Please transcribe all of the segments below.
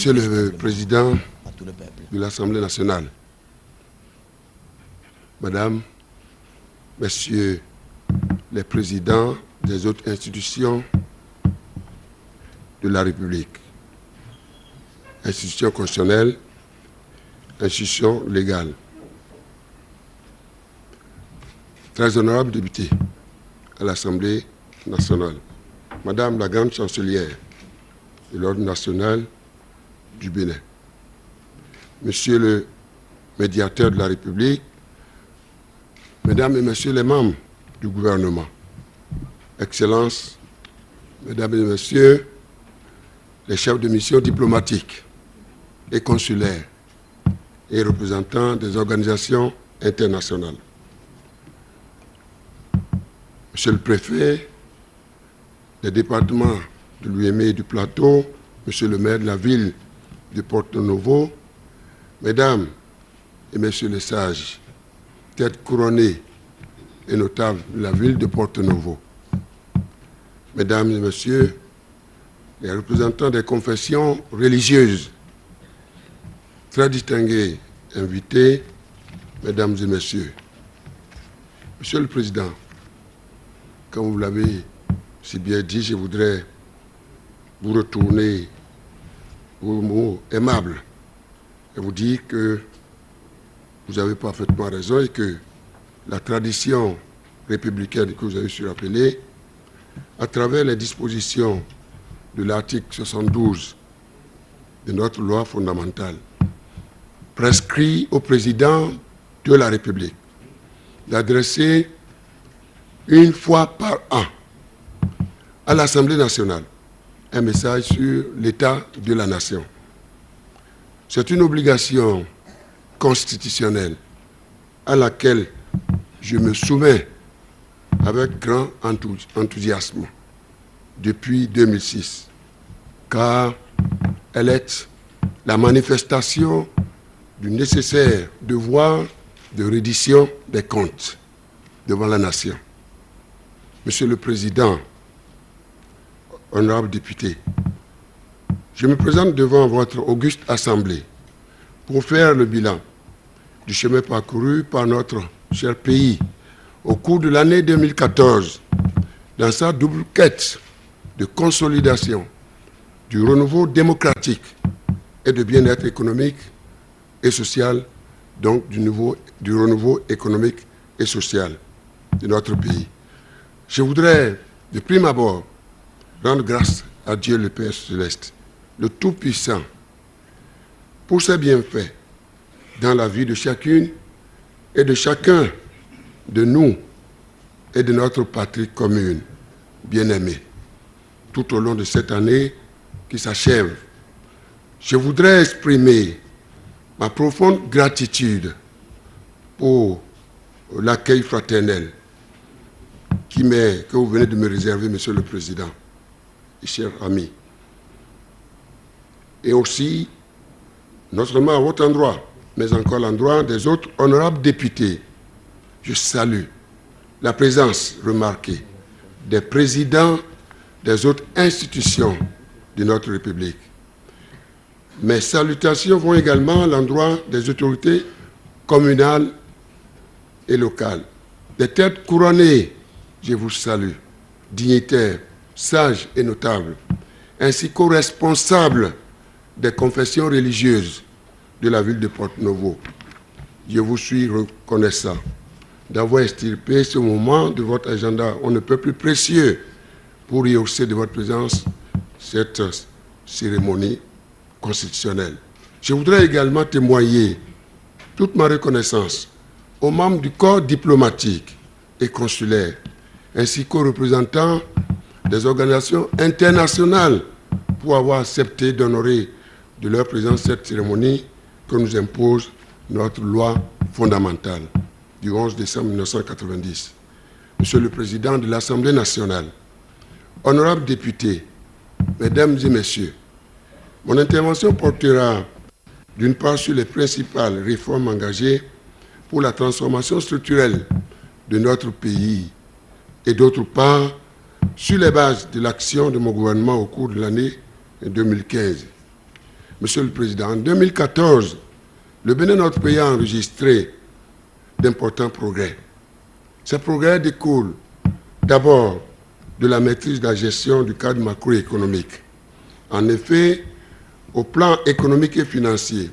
Monsieur le Président de l'Assemblée nationale, Madame, Messieurs les présidents des autres institutions de la République, institutions constitutionnelles, institutions légales, très honorables députés à l'Assemblée nationale, Madame la grande chancelière de l'Ordre national du Bénin, Monsieur le médiateur de la République, Mesdames et Messieurs les membres du gouvernement, Excellences, Mesdames et Messieurs les chefs de mission diplomatiques et consulaires et représentants des organisations internationales, Monsieur le préfet des départements de l'UEME et du Plateau, Monsieur le maire de la ville de Porto-Novo, Mesdames et Messieurs les sages, têtes couronnées et notables de la ville de Porto-Novo, Mesdames et Messieurs les représentants des confessions religieuses, très distingués invités, Mesdames et Messieurs, Monsieur le Président, comme vous l'avez si bien dit, je voudrais vous retourner vos mots aimables et vous dire que vous avez parfaitement raison et que la tradition républicaine que vous avez su rappeler, à travers les dispositions de l'article 72 de notre loi fondamentale, prescrit au président de la République d'adresser une fois par an à l'Assemblée nationale un message sur l'état de la nation. C'est une obligation constitutionnelle à laquelle je me soumets avec grand enthousiasme depuis 2006, car elle est la manifestation du nécessaire devoir de reddition des comptes devant la nation. Monsieur le Président, honorables députés, je me présente devant votre auguste assemblée pour faire le bilan du chemin parcouru par notre cher pays au cours de l'année 2014 dans sa double quête de consolidation, du renouveau démocratique et de bien-être économique et social, donc du renouveau économique et social de notre pays. Je voudrais, de prime abord, rendre grâce à Dieu le Père Céleste, le Tout-Puissant, pour ses bienfaits dans la vie de chacune et de chacun de nous et de notre patrie commune, bien-aimée, tout au long de cette année qui s'achève. Je voudrais exprimer ma profonde gratitude pour l'accueil fraternel que vous venez de me réserver, Monsieur le Président et chers amis. Et aussi, non seulement à votre endroit, mais encore à l'endroit des autres honorables députés, je salue la présence remarquée des présidents des autres institutions de notre République. Mes salutations vont également à l'endroit des autorités communales et locales. Des têtes couronnées, je vous salue, dignitaires, sages et notables, ainsi qu'aux responsables des confessions religieuses de la ville de Porto-Novo. Je vous suis reconnaissant d'avoir extirpé ce moment de votre agenda on ne peut plus précieux pour rehausser de votre présence cette cérémonie constitutionnelle. Je voudrais également témoigner toute ma reconnaissance aux membres du corps diplomatique et consulaire, ainsi qu'aux représentants des organisations internationales pour avoir accepté d'honorer de leur présence cette cérémonie que nous impose notre loi fondamentale du 11 décembre 1990. Monsieur le Président de l'Assemblée nationale, honorables députés, Mesdames et Messieurs, mon intervention portera d'une part sur les principales réformes engagées pour la transformation structurelle de notre pays et d'autre part sur les bases de l'action de mon gouvernement au cours de l'année 2015. Monsieur le Président, en 2014, le Bénin, notre pays, a enregistré d'importants progrès. Ces progrès découlent d'abord de la maîtrise de la gestion du cadre macroéconomique. En effet, au plan économique et financier,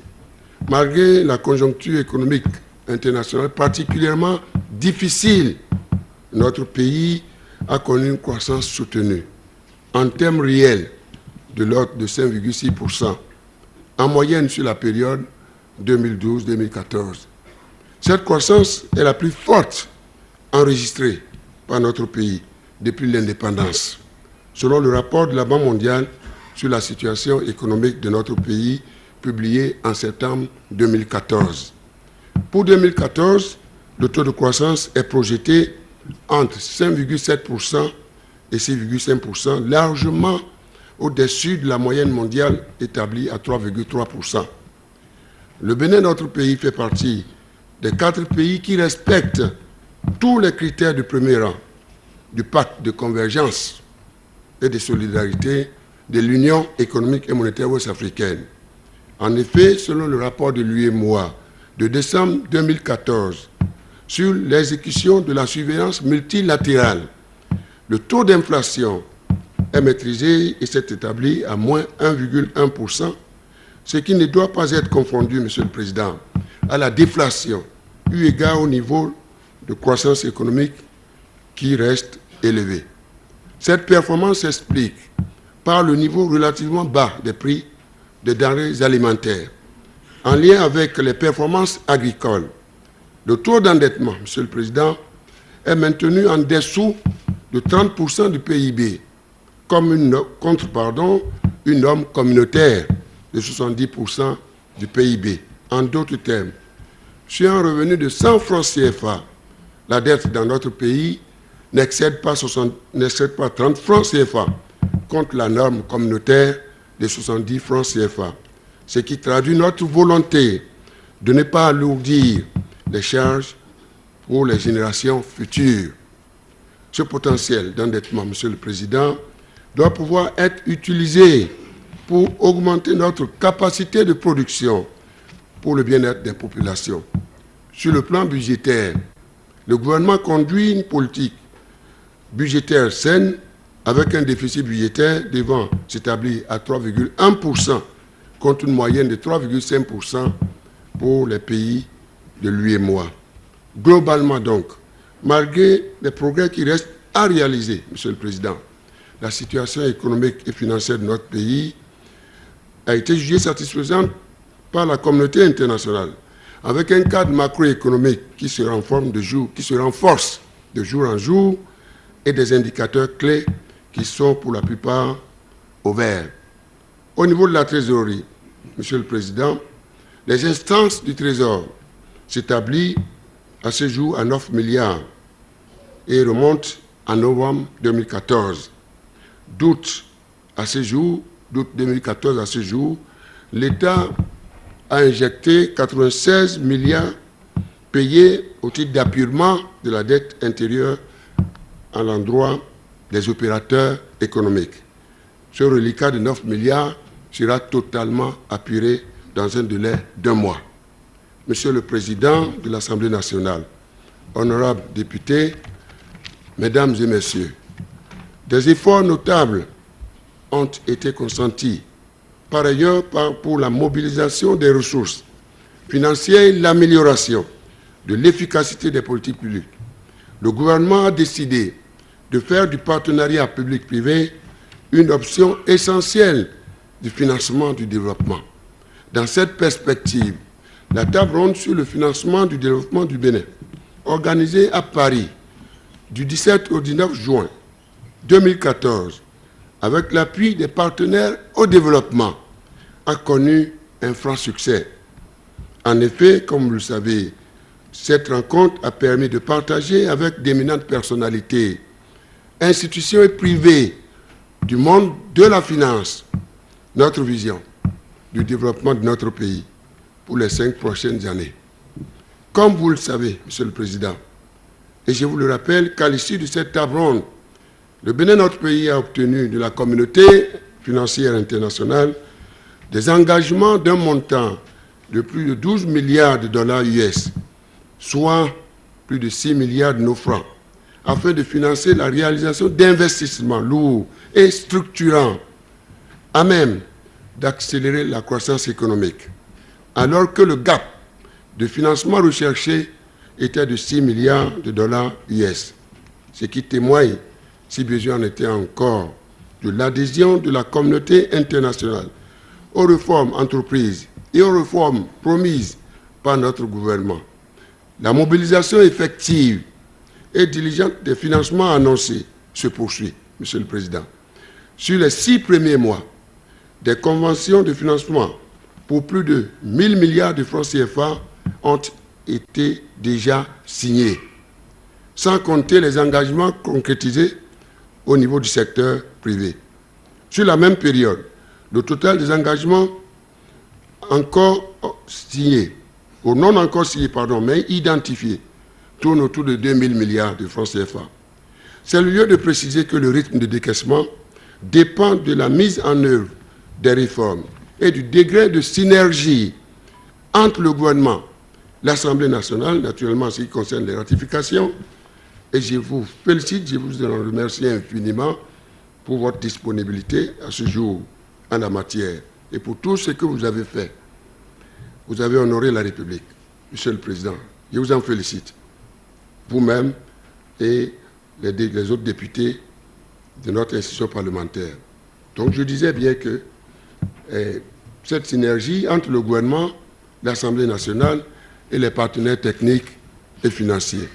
malgré la conjoncture économique internationale particulièrement difficile, notre pays a connu une croissance soutenue, en termes réels, de l'ordre de 5,6%, en moyenne sur la période 2012-2014. Cette croissance est la plus forte enregistrée par notre pays depuis l'indépendance, selon le rapport de la Banque mondiale sur la situation économique de notre pays, publié en septembre 2014. Pour 2014, le taux de croissance est projeté entre 5,7% et 6,5%, largement au-dessus de la moyenne mondiale établie à 3,3%. Le Bénin, notre pays, fait partie des 4 pays qui respectent tous les critères du premier rang du pacte de convergence et de solidarité de l'Union économique et monétaire ouest-africaine. En effet, selon le rapport de l'UEMOA de décembre 2014 sur l'exécution de la surveillance multilatérale, le taux d'inflation est maîtrisé et s'est établi à moins 1,1%, ce qui ne doit pas être confondu, Monsieur le Président, à la déflation, eu égard au niveau de croissance économique qui reste élevé. Cette performance s'explique par le niveau relativement bas des prix des denrées alimentaires, en lien avec les performances agricoles. Le taux d'endettement, Monsieur le Président, est maintenu en dessous de 30% du PIB, comme une norme communautaire de 70% du PIB. En d'autres termes, sur un revenu de 100 francs CFA, la dette dans notre pays n'excède pas 30 francs CFA contre la norme communautaire de 70 francs CFA, ce qui traduit notre volonté de ne pas alourdir les charges pour les générations futures. Ce potentiel d'endettement, Monsieur le Président, doit pouvoir être utilisé pour augmenter notre capacité de production pour le bien-être des populations. Sur le plan budgétaire, le gouvernement conduit une politique budgétaire saine avec un déficit budgétaire devant s'établir à 3,1% contre une moyenne de 3,5% pour les pays de l'UEMOA. Globalement donc, malgré les progrès qui restent à réaliser, Monsieur le Président, la situation économique et financière de notre pays a été jugée satisfaisante par la communauté internationale, avec un cadre macroéconomique qui se renforce de jour en jour et des indicateurs clés qui sont pour la plupart au vert. Au niveau de la trésorerie, Monsieur le Président, les instances du Trésor s'établissent à ce jour à 9 milliards et remontent en novembre 2014. D'août 2014 à ce jour, l'État a injecté 96 milliards payés au titre d'appurement de la dette intérieure à l'endroit des opérateurs économiques. Ce reliquat de 9 milliards sera totalement apuré dans un délai d'1 mois. Monsieur le Président de l'Assemblée nationale, honorables députés, Mesdames et Messieurs, des efforts notables ont été consentis. Par ailleurs, pour la mobilisation des ressources financières et l'amélioration de l'efficacité des politiques publiques, le gouvernement a décidé de faire du partenariat public-privé une option essentielle du financement du développement. Dans cette perspective, la table ronde sur le financement du développement du Bénin, organisée à Paris du 17 au 19 juin 2014, avec l'appui des partenaires au développement, a connu un franc succès. En effet, comme vous le savez, cette rencontre a permis de partager avec d'éminentes personnalités, institutions et privées du monde de la finance, notre vision du développement de notre pays pour les 5 prochaines années. Comme vous le savez, Monsieur le Président, et je vous le rappelle qu'à l'issue de cette table ronde, le Bénin, notre pays, a obtenu de la communauté financière internationale des engagements d'un montant de plus de 12 milliards de dollars US, soit plus de 6 milliards de nos francs, afin de financer la réalisation d'investissements lourds et structurants, à même d'accélérer la croissance économique, alors que le gap de financement recherché était de 6 milliards de dollars US, ce qui témoigne, si besoin en était encore, de l'adhésion de la communauté internationale aux réformes entreprises et aux réformes promises par notre gouvernement. La mobilisation effective et diligente des financements annoncés se poursuit, Monsieur le Président. Sur les 6 premiers mois, des conventions de financement pour plus de 1 000 milliards de francs CFA ont été déjà signées, sans compter les engagements concrétisés au niveau du secteur privé. Sur la même période, le total des engagements encore signés, ou non encore signés, pardon, mais identifiés, tourne autour de 2 000 milliards de francs CFA. C'est le lieu de préciser que le rythme de décaissement dépend de la mise en œuvre des réformes et du degré de synergie entre le gouvernement, l'Assemblée nationale, naturellement en ce qui concerne les ratifications, et je vous félicite, je vous en remercie infiniment pour votre disponibilité à ce jour en la matière et pour tout ce que vous avez fait. Vous avez honoré la République, Monsieur le Président. Je vous en félicite, vous-même et les autres députés de notre institution parlementaire. Donc je disais bien que cette synergie entre le gouvernement, l'Assemblée nationale et les partenaires techniques et financiers,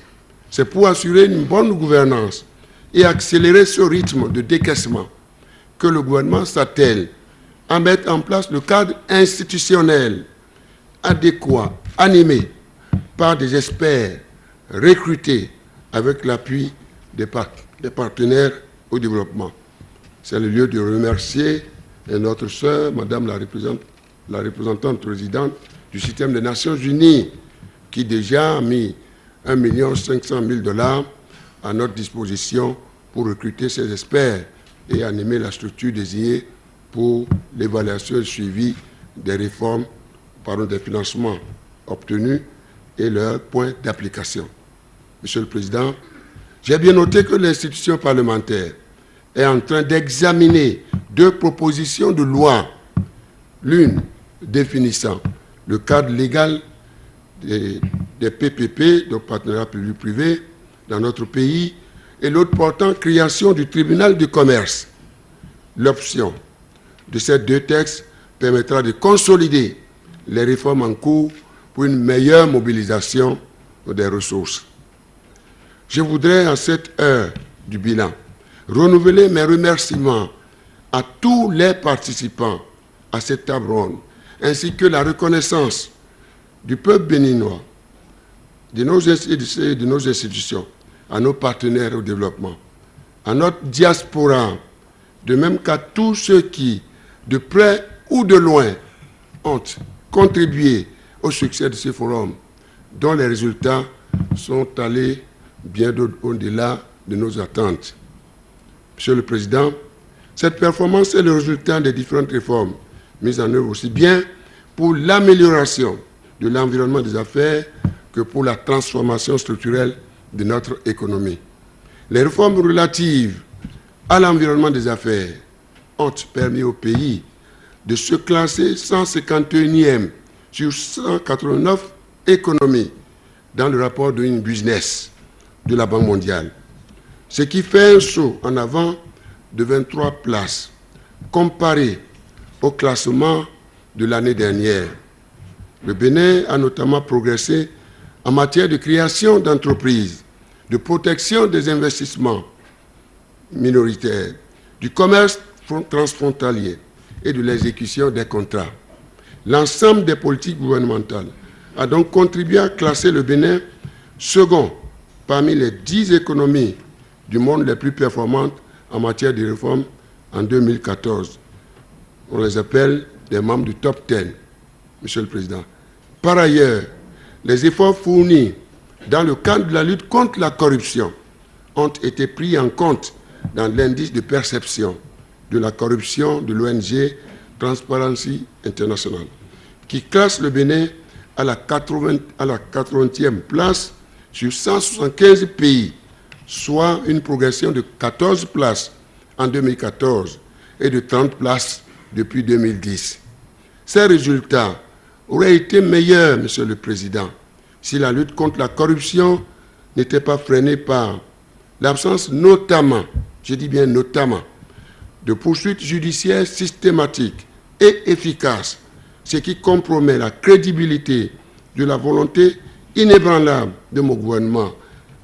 c'est pour assurer une bonne gouvernance et accélérer ce rythme de décaissement que le gouvernement s'attelle à mettre en place le cadre institutionnel adéquat, animé par des experts recrutés avec l'appui des partenaires au développement. C'est le lieu de remercier notre sœur, Madame la représentante présidente du système des Nations Unies, qui déjà a mis 1 500 000 $ à notre disposition pour recruter ces experts et animer la structure désignée pour l'évaluation et le suivi des réformes, des financements obtenus et leurs points d'application. Monsieur le Président, j'ai bien noté que l'institution parlementaire est en train d'examiner 2 propositions de loi, l'une définissant le cadre légal des PPP, donc partenariat public-privé, dans notre pays, et l'autre portant création du tribunal de commerce. L'option de ces 2 textes permettra de consolider les réformes en cours pour une meilleure mobilisation des ressources. Je voudrais, à cette heure du bilan, renouveler mes remerciements à tous les participants à cette table ronde, ainsi que la reconnaissance du peuple béninois, de nos institutions, à nos partenaires au développement, à notre diaspora, de même qu'à tous ceux qui, de près ou de loin, ont contribué au succès de ce forum, dont les résultats sont allés bien au-delà de nos attentes. Monsieur le Président, cette performance est le résultat des différentes réformes mises en œuvre aussi bien pour l'amélioration de l'environnement des affaires que pour la transformation structurelle de notre économie. Les réformes relatives à l'environnement des affaires ont permis au pays de se classer 151e sur 189 économies dans le rapport Doing Business de la Banque mondiale, ce qui fait un saut en avant de 23 places comparé au classement de l'année dernière. Le Bénin a notamment progressé en matière de création d'entreprises, de protection des investissements minoritaires, du commerce transfrontalier et de l'exécution des contrats. L'ensemble des politiques gouvernementales a donc contribué à classer le Bénin second parmi les 10 économies du monde les plus performantes en matière de réforme en 2014. On les appelle des membres du top 10, Monsieur le Président. Par ailleurs, les efforts fournis dans le cadre de la lutte contre la corruption ont été pris en compte dans l'indice de perception de la corruption de l'ONG Transparency International, qui classe le Bénin à la 80e place sur 175 pays, soit une progression de 14 places en 2014 et de 30 places depuis 2010. Ces résultats auraient été meilleurs, Monsieur le Président, si la lutte contre la corruption n'était pas freinée par l'absence notamment, je dis bien notamment, de poursuites judiciaires systématiques et efficaces, ce qui compromet la crédibilité de la volonté inébranlable de mon gouvernement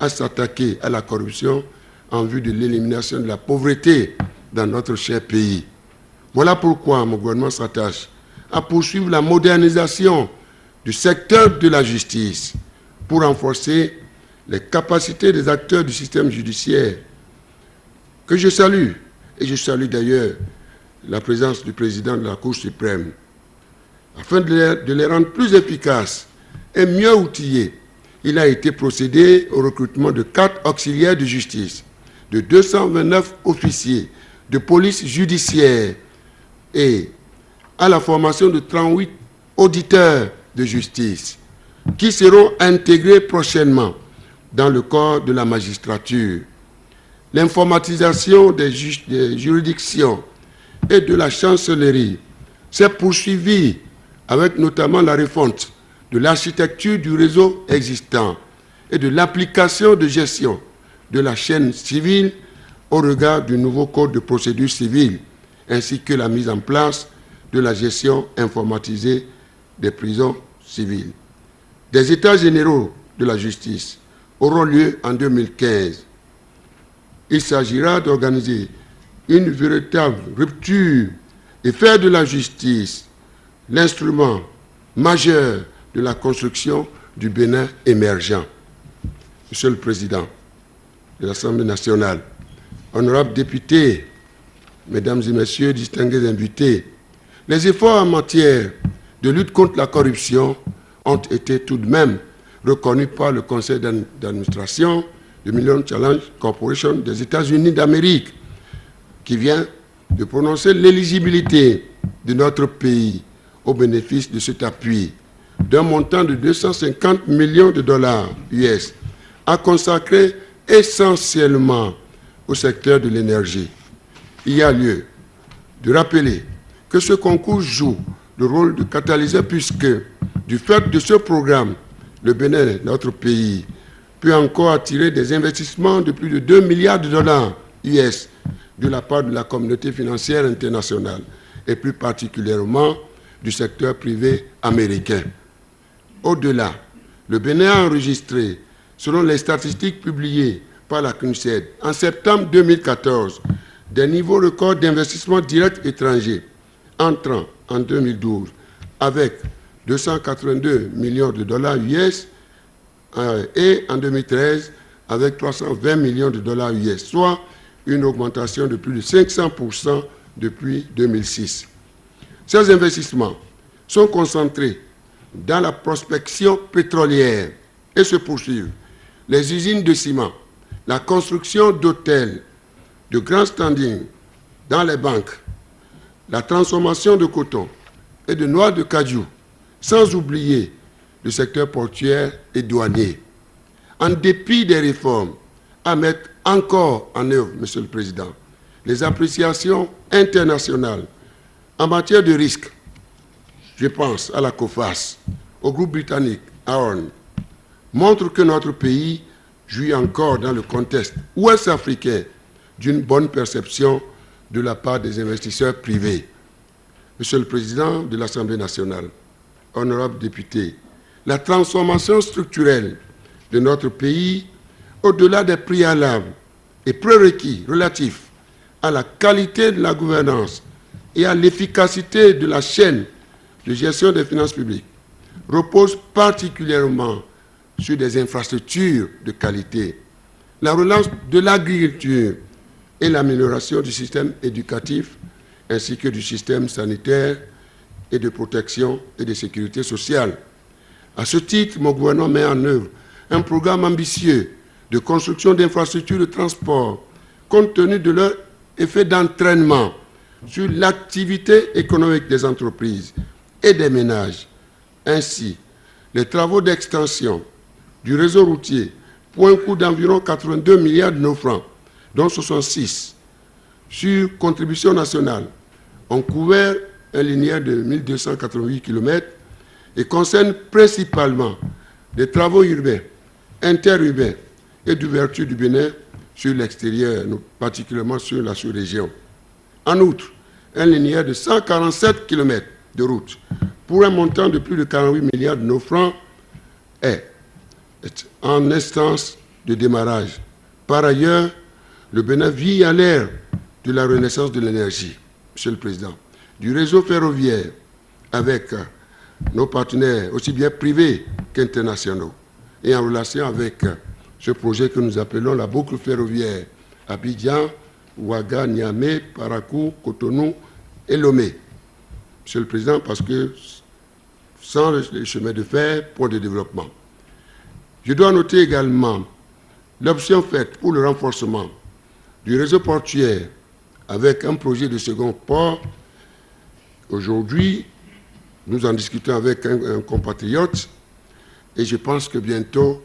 à s'attaquer à la corruption en vue de l'élimination de la pauvreté dans notre cher pays. Voilà pourquoi mon gouvernement s'attache à poursuivre la modernisation du secteur de la justice pour renforcer les capacités des acteurs du système judiciaire, que je salue, et je salue d'ailleurs la présence du président de la Cour suprême, afin de les rendre plus efficaces et mieux outillés. Il a été procédé au recrutement de 4 auxiliaires de justice, de 229 officiers de police judiciaire et à la formation de 38 auditeurs de justice qui seront intégrés prochainement dans le corps de la magistrature. L'informatisation des juridictions et de la chancellerie s'est poursuivie avec notamment la refonte de l'architecture du réseau existant et de l'application de gestion de la chaîne civile au regard du nouveau code de procédure civile, ainsi que la mise en place de la gestion informatisée des prisons civiles. Des états généraux de la justice auront lieu en 2015. Il s'agira d'organiser une véritable rupture et faire de la justice l'instrument majeur de la construction du Bénin émergent. Monsieur le Président de l'Assemblée nationale, honorables députés, Mesdames et Messieurs, distingués invités, les efforts en matière de lutte contre la corruption ont été tout de même reconnus par le Conseil d'administration de Million Challenge Corporation des États-Unis d'Amérique, qui vient de prononcer l'éligibilité de notre pays au bénéfice de cet appui d'un montant de 250 millions de dollars US à consacrer essentiellement au secteur de l'énergie. Il y a lieu de rappeler que ce concours joue le rôle de catalyseur puisque, du fait de ce programme, le Bénin, notre pays, peut encore attirer des investissements de plus de 2 milliards de dollars US de la part de la communauté financière internationale et plus particulièrement du secteur privé américain. Au-delà, le Bénin a enregistré, selon les statistiques publiées par la CNUSED en septembre 2014, des niveaux records d'investissement direct étranger entrant en 2012 avec 282 millions de dollars US et en 2013 avec 320 millions de dollars US, soit une augmentation de plus de 500% depuis 2006. Ces investissements sont concentrés dans la prospection pétrolière et se poursuivent. Les usines de ciment, la construction d'hôtels de grand standing dans les banques, la transformation de coton et de noix de cajou, sans oublier le secteur portuaire et douanier. En dépit des réformes à mettre encore en œuvre, Monsieur le Président, les appréciations internationales en matière de risque, je pense à la COFAS, au groupe britannique Aon, montrent que notre pays jouit encore dans le contexte ouest-africain d'une bonne perception de la part des investisseurs privés. Monsieur le Président de l'Assemblée nationale, honorables députés, la transformation structurelle de notre pays, au-delà des préalables et prérequis relatifs à la qualité de la gouvernance et à l'efficacité de la chaîne de gestion des finances publiques, repose particulièrement sur des infrastructures de qualité, la relance de l'agriculture et l'amélioration du système éducatif ainsi que du système sanitaire et de protection et de sécurité sociale. À ce titre, mon gouvernement met en œuvre un programme ambitieux de construction d'infrastructures de transport compte tenu de leur effet d'entraînement sur l'activité économique des entreprises et des ménages. Ainsi, les travaux d'extension du réseau routier pour un coût d'environ 82 milliards de nos francs, dont 66 sur contribution nationale, ont couvert un linéaire de 1288 km et concernent principalement des travaux urbains, interurbains et d'ouverture du Bénin sur l'extérieur, particulièrement sur la sous-région. En outre, un linéaire de 147 km de route pour un montant de plus de 48 milliards de nos francs est en instance de démarrage. Par ailleurs, le Bénin vit à l'ère de la renaissance de l'énergie, Monsieur le Président, du réseau ferroviaire avec nos partenaires, aussi bien privés qu'internationaux, et en relation avec ce projet que nous appelons la boucle ferroviaire Abidjan, Ouaga, Niamey, Parakou, Cotonou et Lomé. Monsieur le Président, parce que sans le chemin de fer, point de développement. Je dois noter également l'option faite pour le renforcement du réseau portuaire avec un projet de second port. Aujourd'hui, nous en discutons avec un compatriote et je pense que bientôt,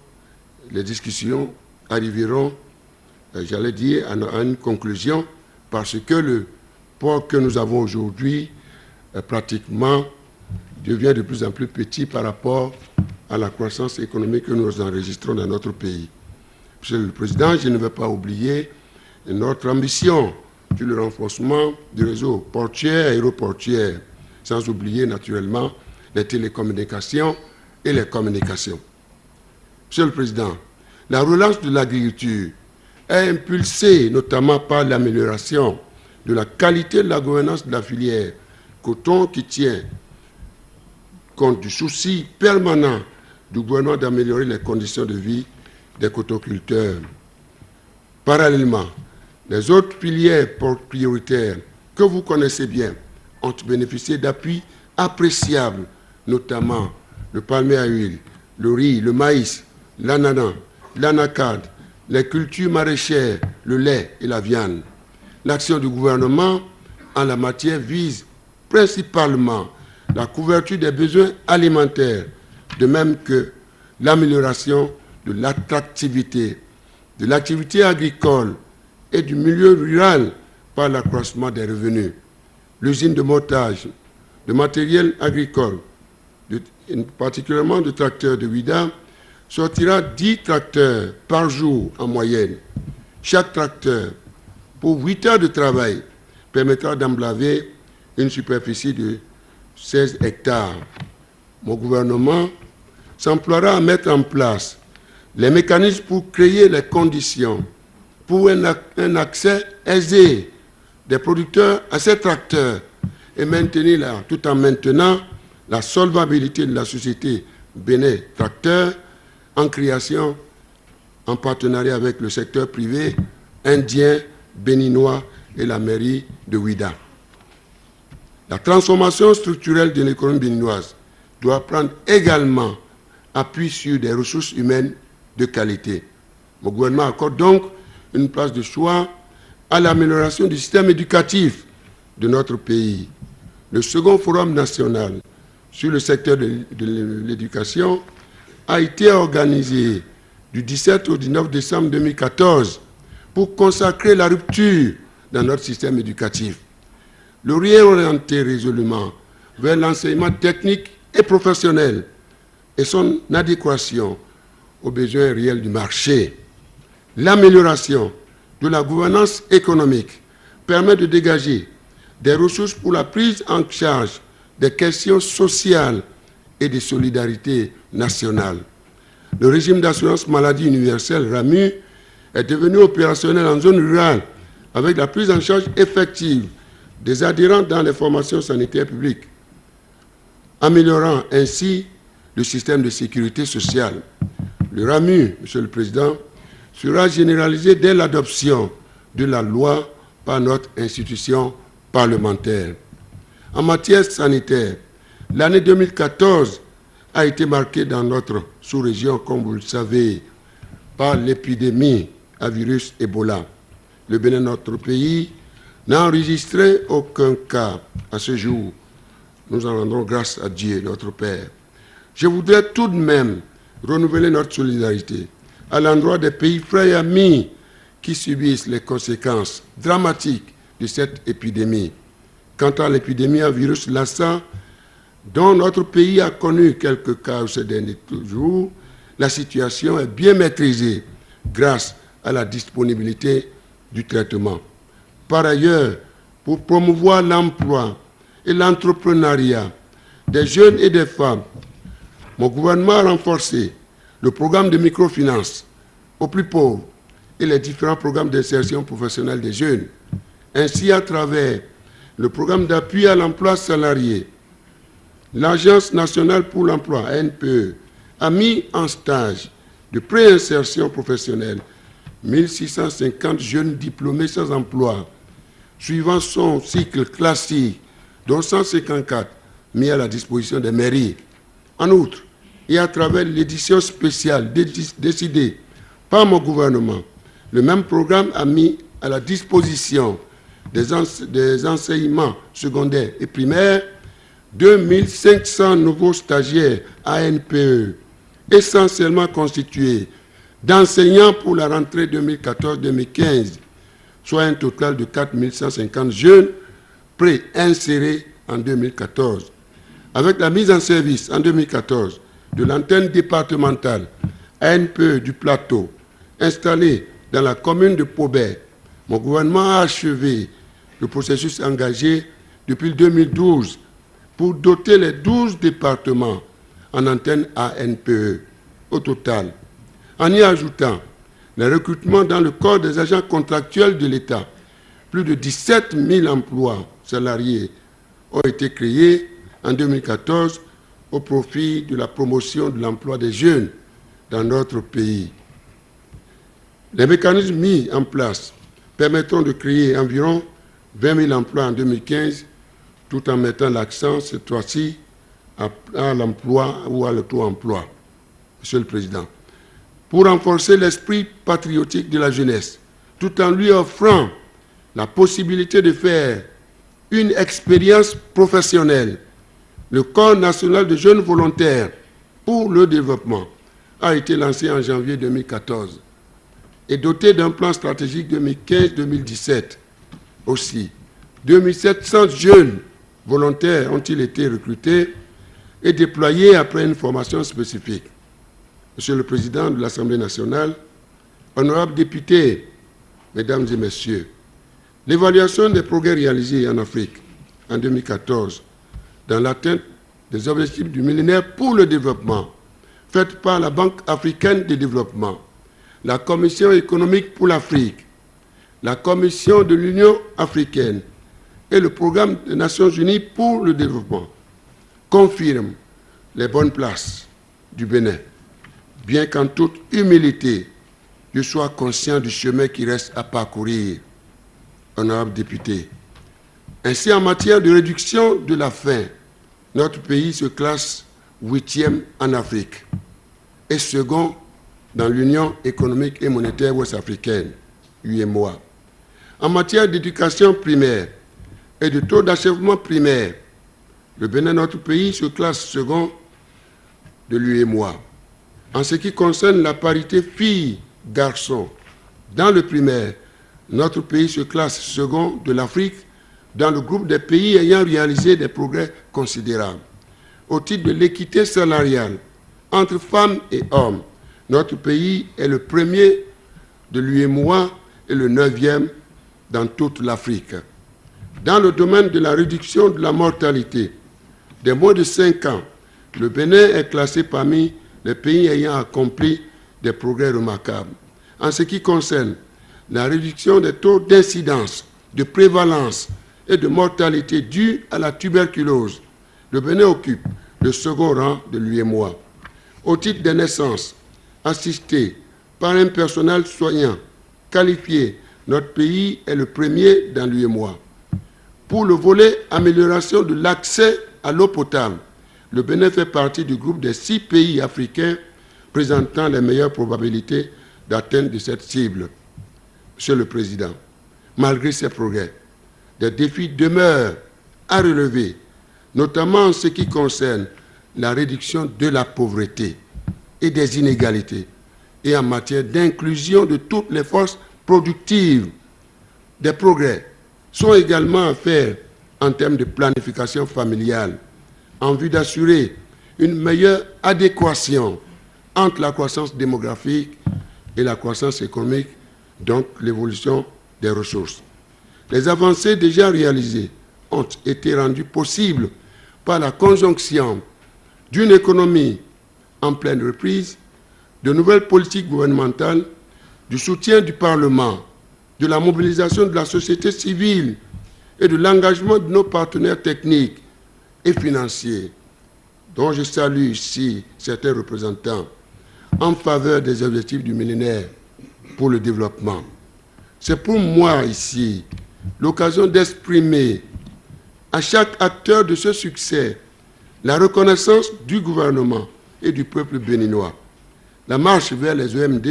les discussions arriveront, j'allais dire, à une conclusion parce que le port que nous avons aujourd'hui, pratiquement, devient de plus en plus petit par rapport à la croissance économique que nous enregistrons dans notre pays. Monsieur le Président, je ne vais pas oublier notre ambition sur le renforcement du réseau portuaire et aéroportuaire, sans oublier naturellement les télécommunications et les communications. Monsieur le Président, la relance de l'agriculture est impulsée notamment par l'amélioration de la qualité de la gouvernance de la filière coton qui tient compte du souci permanent du gouvernement d'améliorer les conditions de vie des cotoculteurs. Parallèlement, les autres filières prioritaires que vous connaissez bien ont bénéficié d'appuis appréciables, notamment le palmier à huile, le riz, le maïs, l'ananas, l'anacarde, les cultures maraîchères, le lait et la viande. L'action du gouvernement en la matière vise principalement la couverture des besoins alimentaires, de même que l'amélioration de l'attractivité de l'activité agricole et du milieu rural par l'accroissement des revenus. L'usine de montage de matériel agricole, particulièrement de tracteurs de Ouida, sortira 10 tracteurs par jour en moyenne. Chaque tracteur, pour 8 heures de travail, permettra d'emblaver une superficie de 16 hectares. Mon gouvernement s'emploiera à mettre en place les mécanismes pour créer les conditions pour un accès aisé des producteurs à ces tracteurs et maintenir tout en maintenant la solvabilité de la société Bénin Tracteur en création, en partenariat avec le secteur privé indien, béninois et la mairie de Ouida. La transformation structurelle de l'économie béninoise doit prendre également appui sur des ressources humaines de qualité. Mon gouvernement accorde donc une place de choix à l'amélioration du système éducatif de notre pays. Le second forum national sur le secteur de l'éducation a été organisé du 17 au 19 décembre 2014 pour consacrer la rupture dans notre système éducatif, le réorienter résolument vers l'enseignement technique et professionnel et son adéquation aux besoins réels du marché. L'amélioration de la gouvernance économique permet de dégager des ressources pour la prise en charge des questions sociales et de solidarité nationale. Le régime d'assurance maladie universelle, RAMU, est devenu opérationnel en zone rurale avec la prise en charge effective des adhérents dans les formations sanitaires publiques, améliorant ainsi le système de sécurité sociale. Le RAMU, Monsieur le Président, sera généralisé dès l'adoption de la loi par notre institution parlementaire. En matière sanitaire, l'année 2014 a été marquée dans notre sous-région, comme vous le savez, par l'épidémie à virus Ebola. Le Bénin, notre pays, n'a enregistré aucun cas à ce jour. Nous en rendons grâce à Dieu, notre Père. Je voudrais tout de même renouveler notre solidarité à l'endroit des pays frères et amis qui subissent les conséquences dramatiques de cette épidémie. Quant à l'épidémie à virus Lassa, dont notre pays a connu quelques cas ces derniers jours, la situation est bien maîtrisée grâce à la disponibilité du traitement. Par ailleurs, pour promouvoir l'emploi et l'entrepreneuriat des jeunes et des femmes, mon gouvernement a renforcé le programme de microfinance aux plus pauvres et les différents programmes d'insertion professionnelle des jeunes. Ainsi, à travers le programme d'appui à l'emploi salarié, l'Agence nationale pour l'emploi, ANPE, a mis en stage de préinsertion professionnelle 1650 jeunes diplômés sans emploi, suivant son cycle classique, dont 154 mis à la disposition des mairies. En outre, et à travers l'édition spéciale décidée par mon gouvernement, le même programme a mis à la disposition des enseignements secondaires et primaires 2500 nouveaux stagiaires ANPE, essentiellement constitués d'enseignants pour la rentrée 2014-2015, soit un total de 4150 jeunes pré-insérés en 2014. Avec la mise en service en 2014 de l'antenne départementale ANPE du Plateau, installée dans la commune de Paubert, mon gouvernement a achevé le processus engagé depuis 2012 pour doter les 12 départements en antenne ANPE au total, en y ajoutant les recrutements dans le corps des agents contractuels de l'État. Plus de 17 000 emplois salariés ont été créés en 2014 au profit de la promotion de l'emploi des jeunes dans notre pays. Les mécanismes mis en place permettront de créer environ 20 000 emplois en 2015, tout en mettant l'accent cette fois-ci à l'emploi ou à l'auto-emploi. Monsieur le Président, pour renforcer l'esprit patriotique de la jeunesse, tout en lui offrant la possibilité de faire une expérience professionnelle, le Corps national de jeunes volontaires pour le développement a été lancé en janvier 2014 et doté d'un plan stratégique 2015-2017. Aussi, 2700 jeunes volontaires ont-ils été recrutés et déployés après une formation spécifique. Monsieur le Président de l'Assemblée nationale, honorables députés, Mesdames et Messieurs, l'évaluation des progrès réalisés en Afrique en 2014 dans l'atteinte des objectifs du millénaire pour le développement, faite par la Banque africaine de développement, la Commission économique pour l'Afrique, la Commission de l'Union africaine et le Programme des Nations unies pour le développement, confirme les bonnes places du Bénin, bien qu'en toute humilité, je sois conscient du chemin qui reste à parcourir, honorables députés. Ainsi, en matière de réduction de la faim, notre pays se classe 8e en Afrique et second dans l'Union économique et monétaire ouest-africaine, UEMOA. En matière d'éducation primaire et de taux d'achèvement primaire, le Bénin, notre pays, se classe second de l'UEMOA. En ce qui concerne la parité filles-garçons dans le primaire, notre pays se classe second de l'Afrique dans le groupe des pays ayant réalisé des progrès considérables. Au titre de l'équité salariale entre femmes et hommes, notre pays est le premier de l'UEMOA et le 9e dans toute l'Afrique. Dans le domaine de la réduction de la mortalité des moins de 5 ans, le Bénin est classé parmi les pays ayant accompli des progrès remarquables. En ce qui concerne la réduction des taux d'incidence, de prévalence et de mortalité dus à la tuberculose, le Bénin occupe le second rang de l'UEMOA. Au titre des naissances assistées par un personnel soignant qualifié, notre pays est le premier dans l'UEMOA. Pour le volet amélioration de l'accès à l'eau potable, le Bénin fait partie du groupe des 6 pays africains présentant les meilleures probabilités d'atteinte de cette cible. Monsieur le Président, malgré ces progrès, des défis demeurent à relever, notamment en ce qui concerne la réduction de la pauvreté et des inégalités, et en matière d'inclusion de toutes les forces productives. Des progrès sont également à faire en termes de planification familiale, en vue d'assurer une meilleure adéquation entre la croissance démographique et la croissance économique, donc l'évolution des ressources. Les avancées déjà réalisées ont été rendues possibles par la conjonction d'une économie en pleine reprise, de nouvelles politiques gouvernementales, du soutien du Parlement, de la mobilisation de la société civile et de l'engagement de nos partenaires techniques et financiers, dont je salue ici certains représentants, en faveur des objectifs du millénaire pour le développement. C'est pour moi ici l'occasion d'exprimer à chaque acteur de ce succès la reconnaissance du gouvernement et du peuple béninois. La marche vers les EMD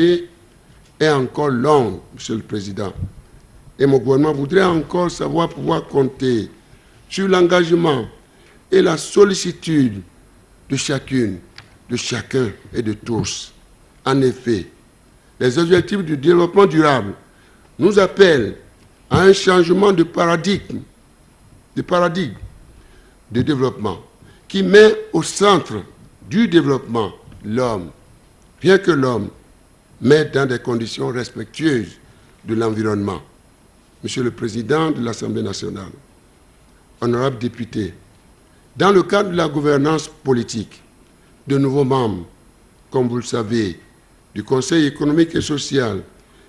est encore longue, Monsieur le Président, et mon gouvernement voudrait encore savoir pouvoir compter sur l'engagement et la sollicitude de chacune, de chacun et de tous. En effet, les objectifs du développement durable nous appellent à un changement de paradigme de développement qui met au centre du développement l'homme, bien que l'homme mette dans des conditions respectueuses de l'environnement. Monsieur le Président de l'Assemblée nationale, honorables députés, dans le cadre de la gouvernance politique, de nouveaux membres, comme vous le savez, du Conseil économique et social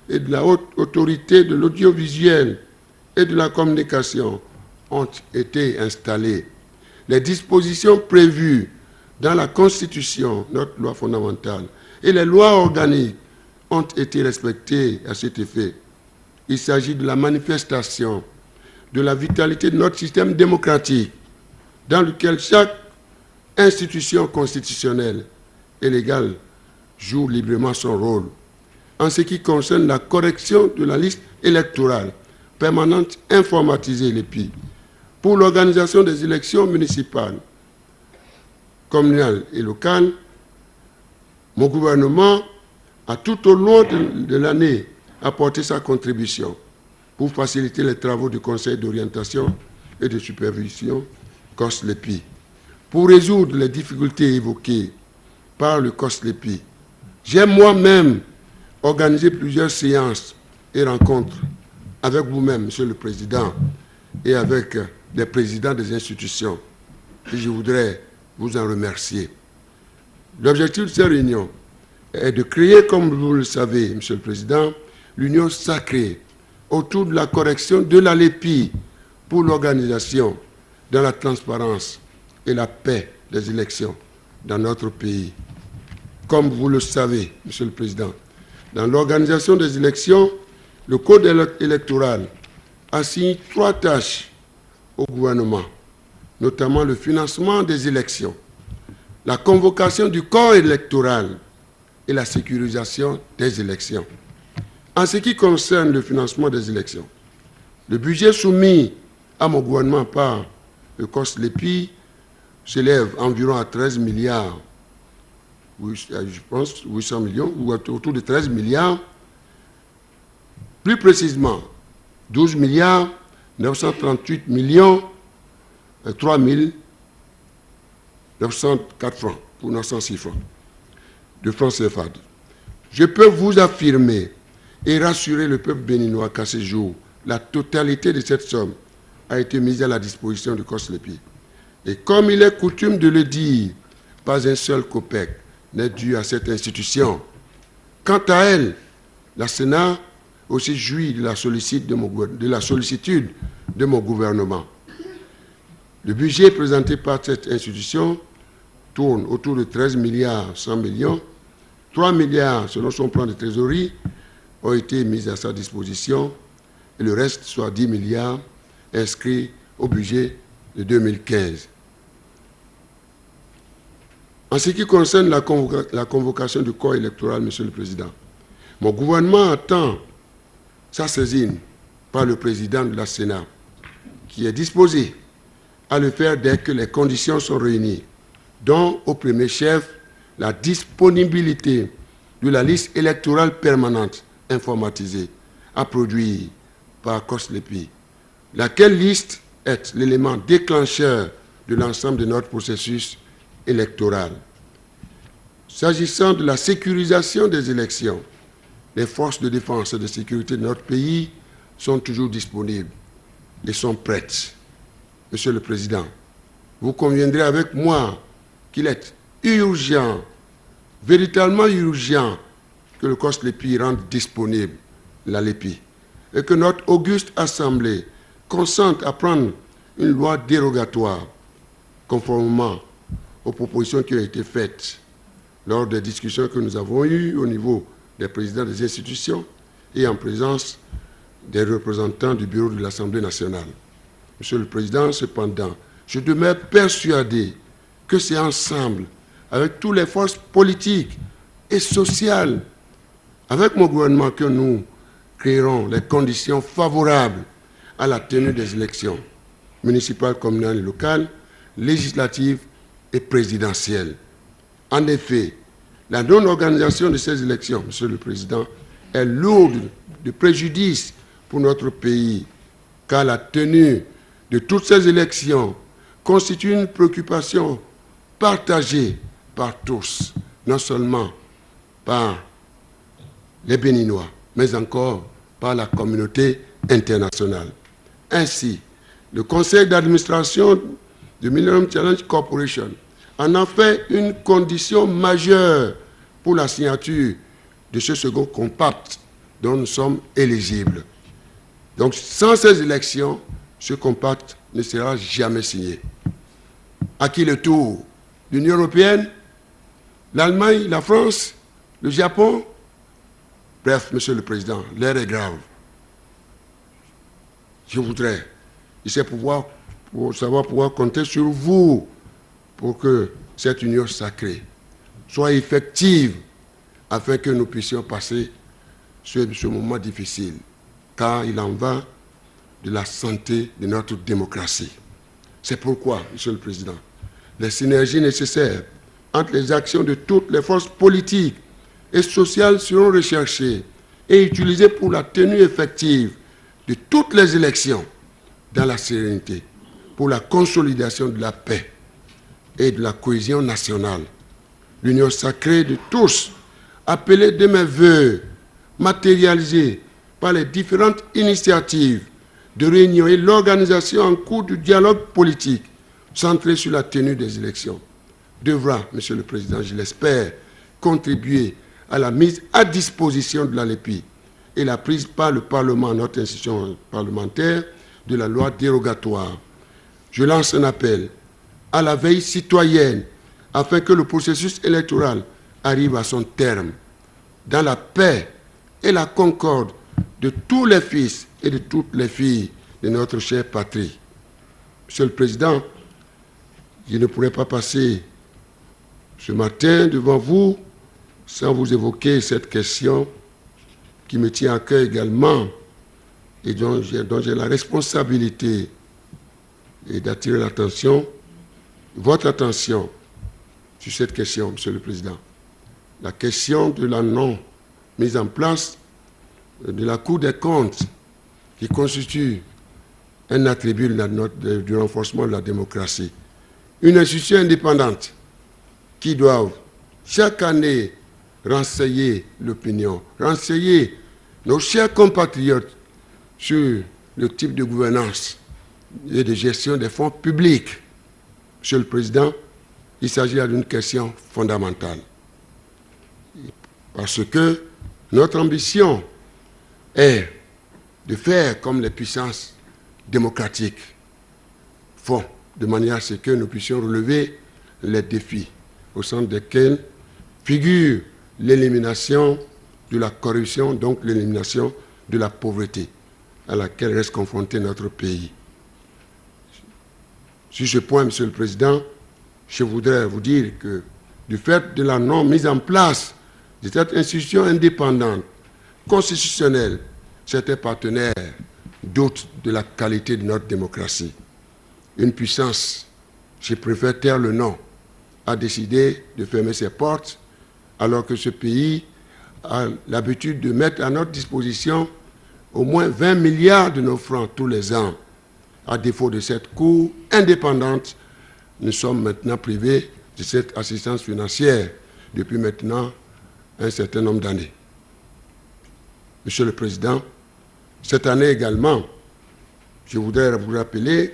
et de la haute autorité de l'audiovisuel et de la communication ont été installés. Les dispositions prévues dans la Constitution, notre loi fondamentale, et les lois organiques ont été respectées à cet effet. Il s'agit de la manifestation de la vitalité de notre système démocratique, dans lequel chaque institution constitutionnelle et légale joue librement son rôle. En ce qui concerne la correction de la liste électorale permanente informatisée, l'EPI, pour l'organisation des élections municipales, communales et locales, mon gouvernement a tout au long de l'année apporté sa contribution pour faciliter les travaux du Conseil d'orientation et de supervision COSLEPI, pour résoudre les difficultés évoquées par le COSLEPI. J'ai moi-même organisé plusieurs séances et rencontres avec vous-même, Monsieur le Président, et avec les présidents des institutions. Et je voudrais vous en remercier. L'objectif de ces réunions est de créer, comme vous le savez, Monsieur le Président, l'union sacrée autour de la correction de la LEPI pour l'organisation dans la transparence et la paix des élections dans notre pays. Comme vous le savez, Monsieur le Président, dans l'organisation des élections, le Code électoral assigne 3 tâches au gouvernement, notamment le financement des élections, la convocation du corps électoral et la sécurisation des élections. En ce qui concerne le financement des élections, le budget soumis à mon gouvernement par le COSLEPI s'élève environ à 13 milliards, je pense 800 millions, ou autour de 13 milliards, plus précisément 12 milliards 938 millions 3 904 francs, pour 906 francs, de francs CFA. Je peux vous affirmer et rassurer le peuple béninois qu'à ce jour, la totalité de cette somme a été mise à la disposition du COSLEPI. Et comme il est coutume de le dire, pas un seul copec n'est dû à cette institution. Quant à elle, la Sénat aussi jouit de la sollicitude de mon gouvernement. Le budget présenté par cette institution tourne autour de 13 milliards 100 millions. 3 milliards, selon son plan de trésorerie, ont été mis à sa disposition et le reste, soit 10 milliards, inscrits au budget de 2015. En ce qui concerne la convocation du corps électoral, Monsieur le Président, mon gouvernement attend sa saisine par le président de la Sénat qui est disposé à le faire dès que les conditions sont réunies, dont au premier chef la disponibilité de la liste électorale permanente informatisée à produire par COSLEPI, laquelle liste est l'élément déclencheur de l'ensemble de notre processus électoral. S'agissant de la sécurisation des élections, les forces de défense et de sécurité de notre pays sont toujours disponibles et sont prêtes. Monsieur le Président, vous conviendrez avec moi qu'il est urgent, véritablement urgent, que le COSLEPI rende disponible la LEPI et que notre auguste Assemblée consente à prendre une loi dérogatoire conformément aux propositions qui ont été faites lors des discussions que nous avons eues au niveau des présidents des institutions et en présence des représentants du bureau de l'Assemblée nationale. Monsieur le Président, cependant, je demeure persuadé que c'est ensemble, avec toutes les forces politiques et sociales, avec mon gouvernement, que nous créerons les conditions favorables à la tenue des élections municipales, communales et locales, législatives et présidentielles. En effet, la non-organisation de ces élections, Monsieur le Président, est lourde de préjudice pour notre pays, car la tenue de toutes ces élections constitue une préoccupation partagée par tous, non seulement par les Béninois, mais encore par la communauté internationale. Ainsi, le conseil d'administration de Millennium Challenge Corporation en a fait une condition majeure pour la signature de ce second compact dont nous sommes éligibles. Donc, sans ces élections, ce compact ne sera jamais signé. À qui le tour? L'Union européenne, l'Allemagne, la France, le Japon? Bref, Monsieur le Président, l'heure est grave. Je voudrais, pour savoir pouvoir compter sur vous pour que cette union sacrée soit effective afin que nous puissions passer ce moment difficile, car il en va de la santé de notre démocratie. C'est pourquoi, Monsieur le Président, les synergies nécessaires entre les actions de toutes les forces politiques et sociales seront recherchées et utilisées pour la tenue effective de toutes les élections dans la sérénité, pour la consolidation de la paix et de la cohésion nationale. L'union sacrée de tous, appelée de mes voeux, matérialisée par les différentes initiatives de réunion et l'organisation en cours du dialogue politique centré sur la tenue des élections, devra, Monsieur le Président, je l'espère, contribuer à la mise à disposition de la LEPI et la prise par le Parlement, notre institution parlementaire, de la loi dérogatoire. Je lance un appel à la veille citoyenne afin que le processus électoral arrive à son terme dans la paix et la concorde de tous les fils et de toutes les filles de notre chère patrie. Monsieur le Président, je ne pourrais pas passer ce matin devant vous sans vous évoquer cette question qui me tient à cœur également et dont j'ai la responsabilité d'attirer votre attention sur cette question, Monsieur le Président. La question de la non-mise en place de la Cour des comptes qui constitue un attribut du renforcement de la démocratie. Une institution indépendante qui doit chaque année renseigner l'opinion, renseigner nos chers compatriotes sur le type de gouvernance et de gestion des fonds publics. Monsieur le Président, il s'agit là d'une question fondamentale. Parce que notre ambition est de faire comme les puissances démocratiques font, de manière à ce que nous puissions relever les défis au centre desquels figure l'élimination de la corruption, donc l'élimination de la pauvreté à laquelle reste confronté notre pays. Sur ce point, Monsieur le Président, je voudrais vous dire que du fait de la non-mise en place de cette institution indépendante, constitutionnelle, certains partenaires doute de la qualité de notre démocratie. Une puissance, je préfère taire le nom, a décidé de fermer ses portes alors que ce pays a l'habitude de mettre à notre disposition au moins 20 milliards de nos francs tous les ans. À défaut de cette cour indépendante, nous sommes maintenant privés de cette assistance financière depuis maintenant un certain nombre d'années. Monsieur le Président, cette année également, je voudrais vous rappeler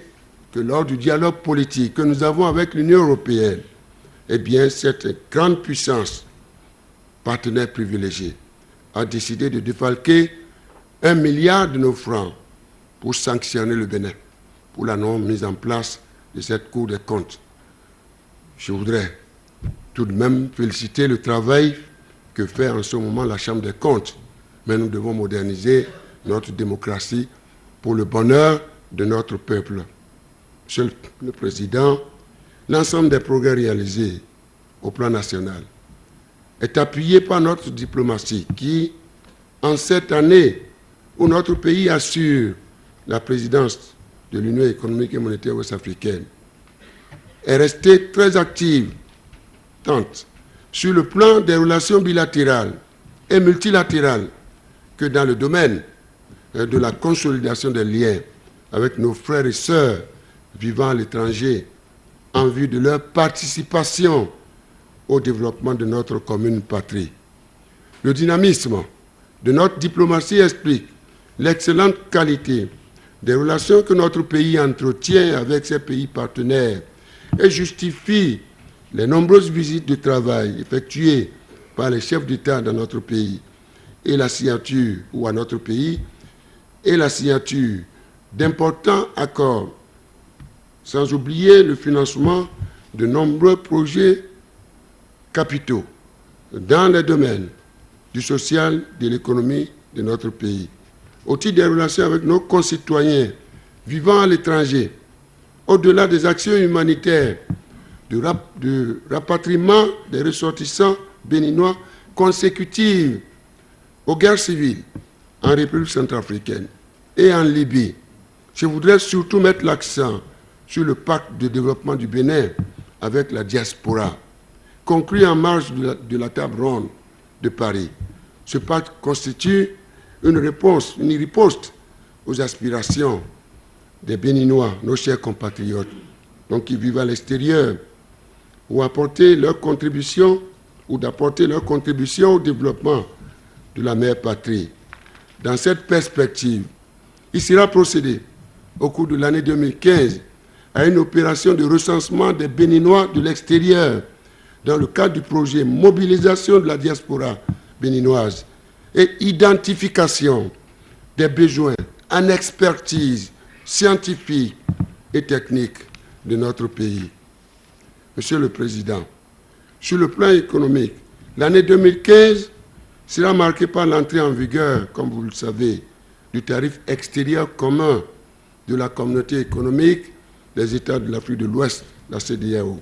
que lors du dialogue politique que nous avons avec l'Union européenne, eh bien, cette grande puissance, partenaire privilégié, a décidé de défalquer 1 milliard de nos francs pour sanctionner le Bénin, pour la non-mise en place de cette Cour des comptes. Je voudrais tout de même féliciter le travail que fait en ce moment la Chambre des comptes, mais nous devons moderniser notre démocratie pour le bonheur de notre peuple. Monsieur le Président, l'ensemble des progrès réalisés au plan national est appuyé par notre diplomatie qui, en cette année où notre pays assure la présidence de l'Union économique et monétaire ouest-africaine, est restée très active, tant sur le plan des relations bilatérales et multilatérales que dans le domaine de la consolidation des liens avec nos frères et sœurs vivant à l'étranger en vue de leur participation au développement de notre commune patrie. Le dynamisme de notre diplomatie explique l'excellente qualité des relations que notre pays entretient avec ses pays partenaires et justifie les nombreuses visites de travail effectuées par les chefs d'État dans notre pays et la signature, ou à notre pays, et la signature d'importants accords, sans oublier le financement de nombreux projets capitaux dans les domaines du social, de l'économie de notre pays. Au titre des relations avec nos concitoyens vivant à l'étranger, au-delà des actions humanitaires, de rapatriement des ressortissants béninois consécutives aux guerres civiles en République centrafricaine et en Libye, je voudrais surtout mettre l'accent sur le pacte de développement du Bénin avec la diaspora, conclu en marge de la table ronde de Paris. Ce pacte constitue une riposte aux aspirations des Béninois, nos chers compatriotes, donc qui vivent à l'extérieur, ou d'apporter leur contribution au développement de la mère patrie. Dans cette perspective, il sera procédé au cours de l'année 2015 à une opération de recensement des Béninois de l'extérieur dans le cadre du projet Mobilisation de la diaspora béninoise et identification des besoins en expertise scientifique et technique de notre pays. Monsieur le Président, sur le plan économique, l'année 2015 sera marquée par l'entrée en vigueur, comme vous le savez, du tarif extérieur commun de la communauté économique des États de l'Afrique de l'Ouest, la CEDEAO.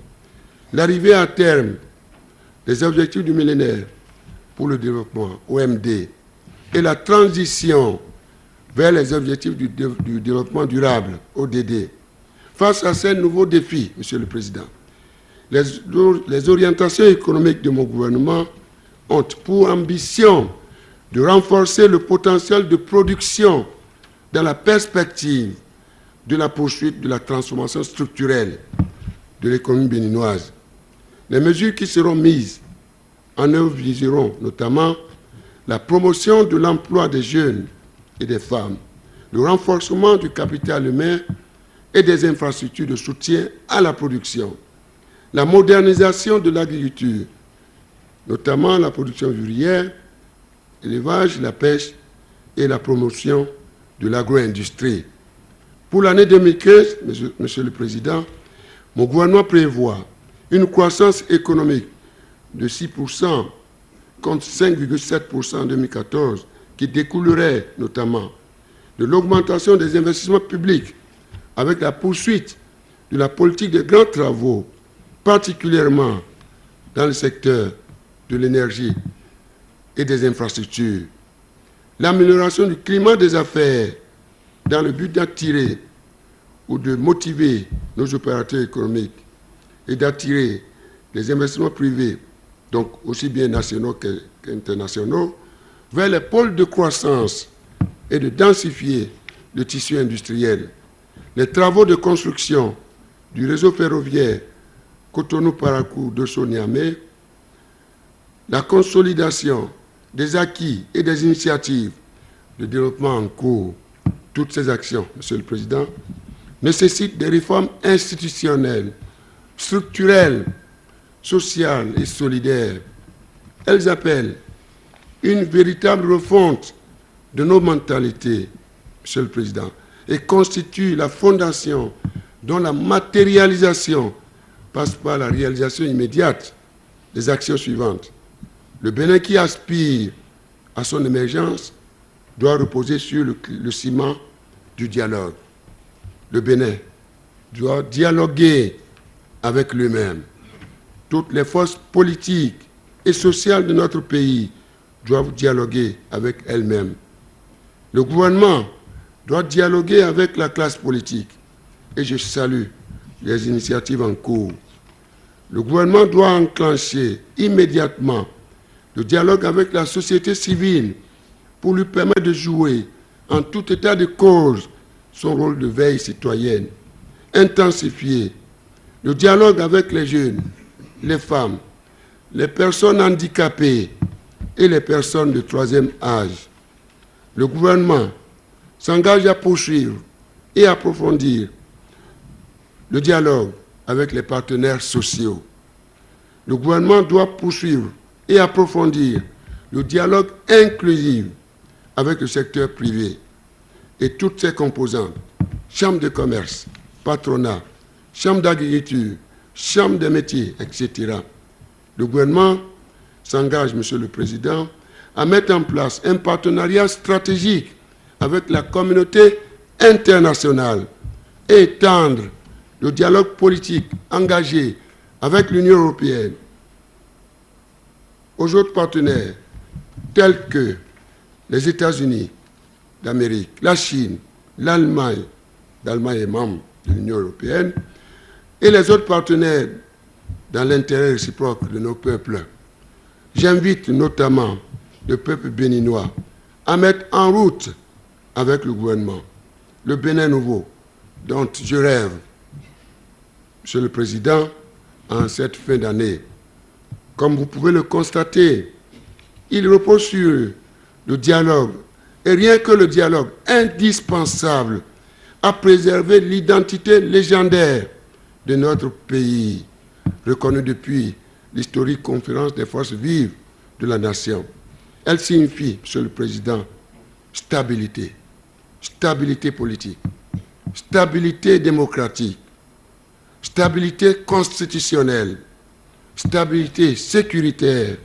L'arrivée à terme des objectifs du millénaire pour le développement, OMD, et la transition vers les objectifs du développement durable, ODD. Face à ces nouveaux défis, Monsieur le Président, les orientations économiques de mon gouvernement ont pour ambition de renforcer le potentiel de production dans la perspective de la poursuite de la transformation structurelle de l'économie béninoise. Les mesures qui seront mises en œuvre viseront notamment la promotion de l'emploi des jeunes et des femmes, le renforcement du capital humain et des infrastructures de soutien à la production, la modernisation de l'agriculture, notamment la production vivrière, l'élevage, la pêche et la promotion de l'agro-industrie. Pour l'année 2015, Monsieur le Président, mon gouvernement prévoit une croissance économique de 6% contre 5,7% en 2014, qui découlerait notamment de l'augmentation des investissements publics avec la poursuite de la politique de grands travaux, particulièrement dans le secteur de l'énergie et des infrastructures, l'amélioration du climat des affaires dans le but d'attirer ou de motiver nos opérateurs économiques et d'attirer les investissements privés, donc aussi bien nationaux qu'internationaux, vers les pôles de croissance et de densifier le tissu industriel. Les travaux de construction du réseau ferroviaire Cotonou-Parakou-Dosso-Niamey, la consolidation des acquis et des initiatives de développement en cours, toutes ces actions, Monsieur le Président, nécessitent des réformes institutionnelles, structurelles, sociales et solidaires. Elles appellent une véritable refonte de nos mentalités, Monsieur le Président, et constituent la fondation dont la matérialisation passe par la réalisation immédiate des actions suivantes. Le Bénin qui aspire à son émergence doit reposer sur le ciment du dialogue. Le Bénin doit dialoguer avec lui-même. Toutes les forces politiques et sociales de notre pays doivent dialoguer avec elles-mêmes. Le gouvernement doit dialoguer avec la classe politique et je salue les initiatives en cours. Le gouvernement doit enclencher immédiatement le dialogue avec la société civile pour lui permettre de jouer en tout état de cause son rôle de veille citoyenne. Intensifier le dialogue avec les jeunes, les femmes, les personnes handicapées et les personnes de troisième âge. Le gouvernement s'engage à poursuivre et approfondir le dialogue avec les partenaires sociaux. Le gouvernement doit poursuivre et approfondir le dialogue inclusif avec le secteur privé et toutes ses composantes, chambres de commerce, patronat, chambres d'agriculture, chambres des métiers, etc. Le gouvernement s'engage, Monsieur le Président, à mettre en place un partenariat stratégique avec la communauté internationale et étendre le dialogue politique engagé avec l'Union européenne aux autres partenaires tels que les États-Unis d'Amérique, la Chine, l'Allemagne est membre de l'Union européenne, et les autres partenaires dans l'intérêt réciproque de nos peuples. J'invite notamment le peuple béninois à mettre en route avec le gouvernement le Bénin nouveau dont je rêve, Monsieur le Président, en cette fin d'année. Comme vous pouvez le constater, il repose sur le dialogue, et rien que le dialogue, indispensable à préserver l'identité légendaire de notre pays, reconnue depuis l'historique conférence des forces vives de la nation. Elle signifie, Monsieur le Président, stabilité, stabilité politique, stabilité démocratique, stabilité constitutionnelle, stabilité sécuritaire,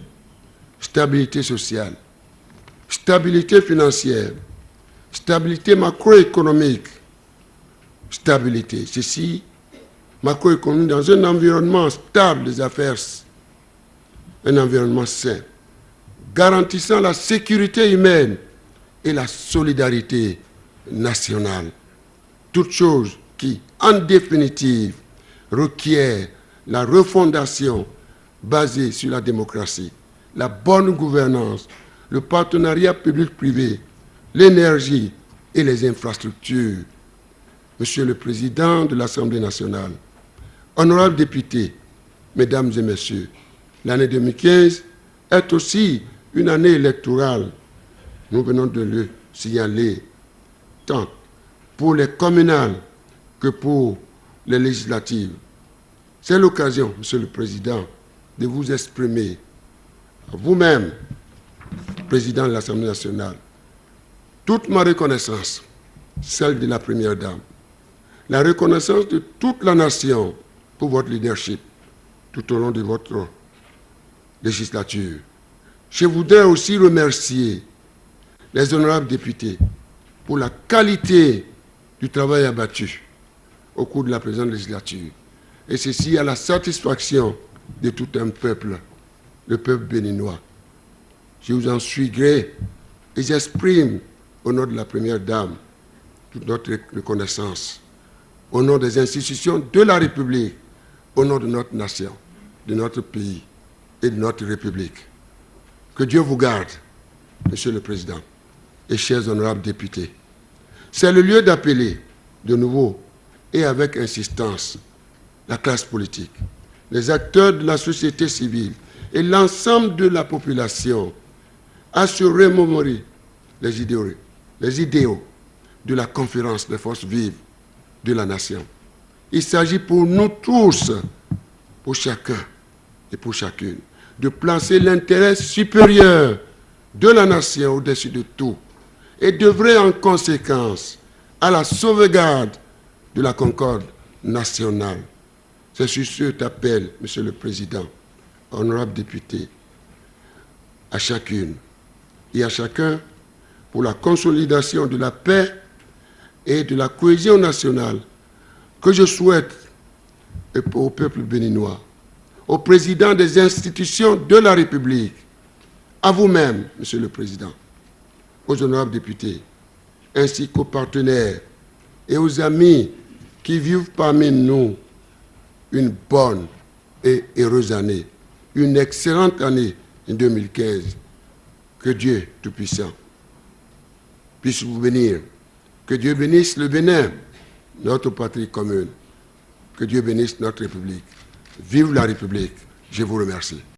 stabilité sociale, stabilité financière, stabilité macroéconomique, stabilité. Ceci, macroéconomique dans un environnement stable des affaires, un environnement sain, garantissant la sécurité humaine et la solidarité nationale. Toutes choses qui, en définitive, requièrent la refondation basée sur la démocratie, la bonne gouvernance, le partenariat public-privé, l'énergie et les infrastructures. Monsieur le Président de l'Assemblée nationale, honorables députés, Mesdames et Messieurs, l'année 2015 est aussi une année électorale. Nous venons de le signaler, tant pour les communales que pour les législatives. C'est l'occasion, Monsieur le Président, de vous exprimer à vous-même, Président de l'Assemblée nationale, toute ma reconnaissance, celle de la Première Dame, la reconnaissance de toute la nation pour votre leadership tout au long de votre législature. Je voudrais aussi remercier les honorables députés pour la qualité du travail abattu au cours de la présente législature. Et ceci à la satisfaction de tout un peuple, le peuple béninois. Je vous en suis gré et j'exprime au nom de la Première Dame toute notre reconnaissance, au nom des institutions de la République, au nom de notre nation, de notre pays et de notre République. Que Dieu vous garde, Monsieur le Président et chers honorables députés. C'est le lieu d'appeler de nouveau et avec insistance la classe politique, les acteurs de la société civile et l'ensemble de la population à se remémorer les idéaux de la conférence des forces vives de la nation. Il s'agit pour nous tous, pour chacun et pour chacune, de placer l'intérêt supérieur de la nation au-dessus de tout et d'œuvrer en conséquence à la sauvegarde de la concorde nationale. C'est sur cet appel, Monsieur le Président, honorables députés, à chacune et à chacun pour la consolidation de la paix et de la cohésion nationale que je souhaite au peuple béninois, au président des institutions de la République, à vous-même, Monsieur le Président, aux honorables députés, ainsi qu'aux partenaires et aux amis qui vivent parmi nous une bonne et heureuse année, une excellente année 2015. Que Dieu Tout-Puissant puisse vous bénir. Que Dieu bénisse le Bénin, notre patrie commune. Que Dieu bénisse notre République. Vive la République. Je vous remercie.